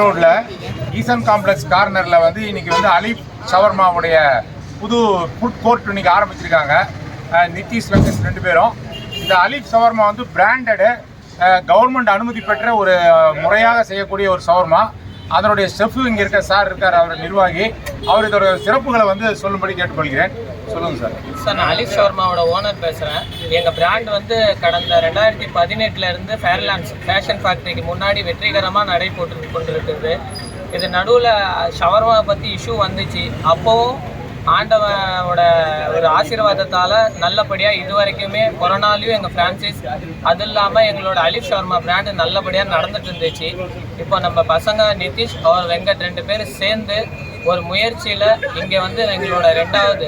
ரோட்ல ஈசன் காம்ப்ளெக்ஸ் கார்னர்ல வந்து இன்னைக்கு வந்து அலீப் ஷவர்மாவுடைய புது ஃபுட் கோர்ட் இன்னைக்கு ஆரம்பிச்சிருக்காங்க. நிதிஷ் வெங்கட் 2 பேரும். இந்த அலீப் ஷவர்மா வந்து பிராண்டடு கவர்மெண்ட் அனுமதி பெற்ற ஒரு முறையாக செய்யக்கூடிய ஒரு ஷவர்மா. அதனுடைய செஃப் இங்கே இருக்க சார் இருக்கார், அவர் நிர்வாகி. அவர் இதோட சிறப்புகளை வந்து சொல்லும்படி கேட்டுக்கொள்கிறேன். சொல்லுங்க சார். சார், நான் அலீப் ஷவர்மாவோட ஓனர் பேசுகிறேன். எங்கள் பிராண்ட் வந்து கடந்த 2018 ஃபேர்லாண்ட்ஸ் ஃபேஷன் ஃபேக்ட்ரிக்கு முன்னாடி வெற்றிகரமாக நடைபெற்று கொண்டிருக்குது. இது நடுவில் ஷவர்மா பற்றி இஷ்யூ வந்துச்சு. அப்போவும் ஆண்டவனோட ஒரு ஆசீர்வாதத்தால் நல்லபடியாக இது வரைக்குமே கொரோனாலையும் எங்கள் ஃப்ரான்ச்சைஸ் அது இல்லாமல் எங்களோட அலீப் ஷவர்மா பிராண்டு நல்லபடியாக நடந்துட்டு இருந்துச்சு. இப்போ நம்ம பசங்க நிதிஷ் அவர் வெங்கட் 2 பேர் சேர்ந்து ஒரு முயற்சியில் இங்கே வந்து எங்களோட 2வது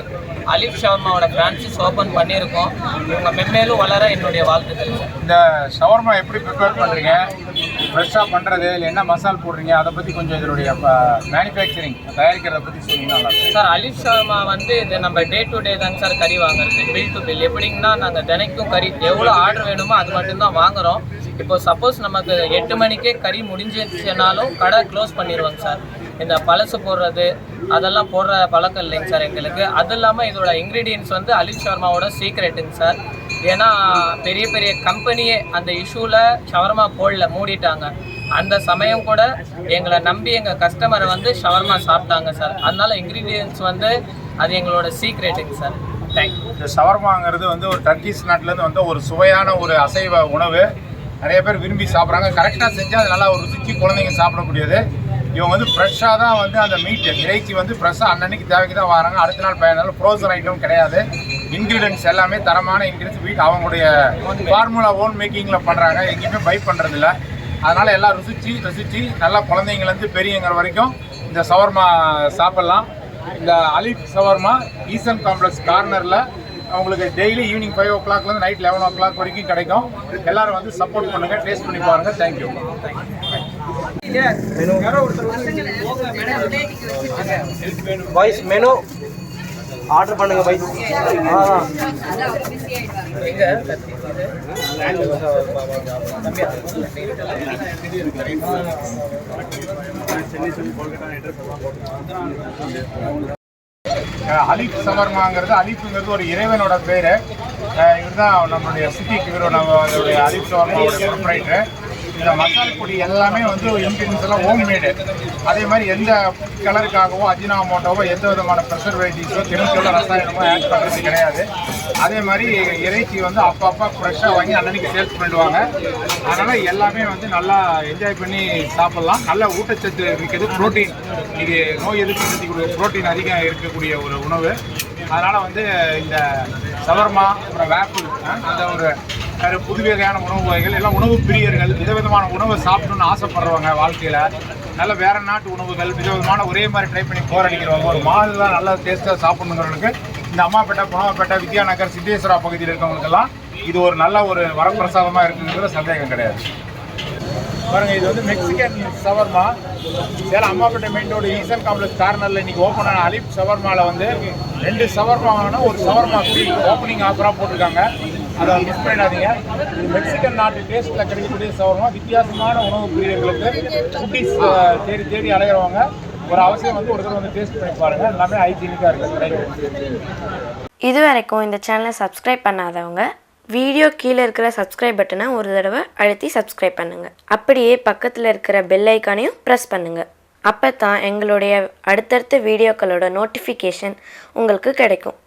அலீப் ஷவர்மாவோட பிரான்ச்சைஸ் ஓப்பன் பண்ணியிருக்கோம். இவங்க மென்மேலும் வளர என்னுடைய வாழ்த்துக்கள். இந்த ஷவர்மா எப்படி ப்ரிப்பேர் பண்ணுறீங்க, ஃப்ரெஷ்ஷாக பண்ணுறது இல்லை என்ன மசால் போடுறீங்க, அதை பற்றி கொஞ்சம் இதனுடைய மேனுஃபேக்சரிங் தயாரிக்கிறத பற்றி சொன்னீங்கன்னா சார். அலீப் ஷவர்மா வந்து இது நம்ம டே டு டே தாங்க சார் கறி வாங்குறது, பில் டு பில். எப்படிங்கன்னா நாங்கள் தினைக்கும் கறி எவ்வளோ ஆர்டர் வேணுமோ அது மட்டும்தான் வாங்குகிறோம். இப்போ சப்போஸ் நமக்கு 8 மணிக்கே கறி முடிஞ்சிச்சுனாலும் கடை க்ளோஸ் பண்ணிடுவாங்க சார். இந்த பழசு போடுறது அதெல்லாம் போடுற பழக்கம் இல்லைங்க சார் எங்களுக்கு. அது இல்லாமல் இதோட இன்க்ரீடியன்ட்ஸ் வந்து அலீப் ஷவர்மாவோட சீக்ரெட்டுங்க சார். ஏன்னா பெரிய பெரிய கம்பெனியே அந்த இஷ்யூவில் ஷவர்மா போடல, மூடிட்டாங்க. அந்த சமயம் கூட எங்களை நம்பி எங்கள் கஸ்டமரை வந்து ஷவர்மா சாப்பிட்டாங்க சார். அதனால இன்க்ரீடியன்ட்ஸ் வந்து அது எங்களோட சீக்ரெட்டுங்க சார். தேங்க்யூ. இந்த ஷவர்மாங்கிறது வந்து ஒரு டர்க்கிஷ் நாட்டிலேருந்து வந்து ஒரு சுவையான ஒரு அசைவ உணவு. நிறைய பேர் விரும்பி சாப்பிட்றாங்க. கரெக்டாக செஞ்சால் அது நல்லா ஒரு ருசிக்கு குழந்தைங்க சாப்பிடக்கூடியது. இவங்க வந்து ஃப்ரெஷ்ஷாக தான் வந்து அந்த மீட் இறைச்சி வந்து ஃப்ரெஷ்ஷாக அன்னன்னைக்கு தேவைக்கு தான் வராங்க. அடுத்த நாள் பயனாலும் ஃப்ரோசன் ஐட்டம் கிடையாது. இன்க்ரீடியன்ட்ஸ் எல்லாமே தரமான இன்க்ரீடியன்ஸ் வீட்டு அவங்களுடைய ஃபார்முலா ஓன் மேக்கிங்கில் பண்ணுறாங்க. எங்கேயுமே பை பண்ணுறதில்ல. அதனால் எல்லாம் ரசித்து நல்லா குழந்தைங்கலேருந்து பெரியங்கிற வரைக்கும் இந்த ஷவர்மா சாப்பிட்லாம். இந்த அலீப் ஷவர்மா ஈசன் காம்ப்ளெக்ஸ் கார்னரில் உங்களுக்கு டெய்லி ஈவினிங் 5 o'clockலேருந்து நைட் 11 o'clock வரைக்கும் கிடைக்கும். எல்லோரும் வந்து சப்போர்ட் பண்ணுங்கள், டேஸ்ட் பண்ணி பாருங்கள். தேங்க்யூ. பாய்ஸ் மெனு ஆர்டர் பண்ணுங்க பாய்ஸ். அலீப் ஷவர்மாங்கிறது, அலீப்புங்கிறது ஒரு இறைவனோட பேர். இவர் தான் நம்மளுடைய சிட்டிக்கு இவர் நம்மளுடைய அலீப் ஷவர்மாவோட ப்ரொப்ரைட்டர். இந்த மசால் பொடி எல்லாமே வந்து இன்க்ரீடியன்ஸ் எல்லாம் ஹோம் மேடு. அதே மாதிரி எந்த கலருக்காகவோ அஜினாமோட்டோவோ எந்த விதமான ப்ரெசர்வேட்டிவ்ஸோ கெமிக்கலோ ரசாயனமோ ஆட் பண்ணுறது கிடையாது. அதே மாதிரி இறைச்சி வந்து அப்பப்போ ஃப்ரெஷ்ஷாக வாங்கி அன்னன்னைக்கு சேல்ஸ் பண்ணிடுவாங்க. அதனால் எல்லாமே வந்து நல்லா என்ஜாய் பண்ணி சாப்பிட்லாம். நல்ல ஊட்டச்சத்து இருக்கிறது, ப்ரோட்டீன். இது நோய் எதிர்ப்பு சக்தி ப்ரோட்டீன் அதிகம் இருக்கக்கூடிய ஒரு உணவு. அதனால் வந்து இந்த ஷவர்மா அப்புறம் வேப்பிள் அந்த ஒரு புது வகையான உணவு வகைகள் எல்லாம் உணவு பிரியர்கள் விதவிதமான உணவை சாப்பிடணும்னு ஆசைப்படுறவங்க வாழ்க்கையில் நல்ல வேறு நாட்டு உணவுகள் விதவிதமான ஒரே மாதிரி ட்ரை பண்ணி போர் அடிக்கிறவங்க ஒரு மாதிரி தான் நல்லா டேஸ்ட்டாக சாப்பிடணுங்கிறவங்களுக்கு இந்த அம்மாப்பேட்டை, புனவாப்பேட்டை, வித்யாநகர், சித்தேஸ்வரா பகுதியில் இருக்கவங்களுக்கெல்லாம் இது ஒரு நல்ல ஒரு வரப்பிரசாதமாக இருக்குங்கிறது சந்தேகம் கிடையாது. பாருங்கள், இது வந்து Mexican shawarma. Salem Ammapettai main road Eesan complex கார்னரில் இன்றைக்கி ஓப்பன் ஆன அலீப் ஷவர்மாவில் வந்து 2 ஷவர்மா வாங்கினா ஒரு ஷவர்மா ஃப்ரீ ஓப்பனிங் ஆஃபராக போட்டிருக்காங்க. அதை மிஸ் பண்ணிடாதீங்க. இது மெக்சிகன் நாட்டு டேஸ்ட்டில் கிடைக்கக்கூடிய ஷவர்மா. வித்தியாசமான உணவு பிரியர்களுக்கு குட்டீஸ் தேடி அலைகிறவங்க ஒரு அவசியம் வந்து ஒரு தடவை வந்து டேஸ்ட் பண்ணி பாருங்கள். எல்லாமே ஹைஜீனிக்காக இருக்குது. இது வரைக்கும் இந்த சேனலை சப்ஸ்கிரைப் பண்ணாதவங்க வீடியோ கீழே இருக்கிற சப்ஸ்கிரைப் பட்டனை ஒரு தடவை அழுத்தி சப்ஸ்கிரைப் பண்ணுங்கள். அப்படியே பக்கத்தில் இருக்கிற பெல் ஐக்கானையும் ப்ரெஸ் பண்ணுங்கள். அப்போ தான் எங்களுடைய அடுத்தடுத்த வீடியோக்களோட நோட்டிஃபிகேஷன் உங்களுக்கு கிடைக்கும்.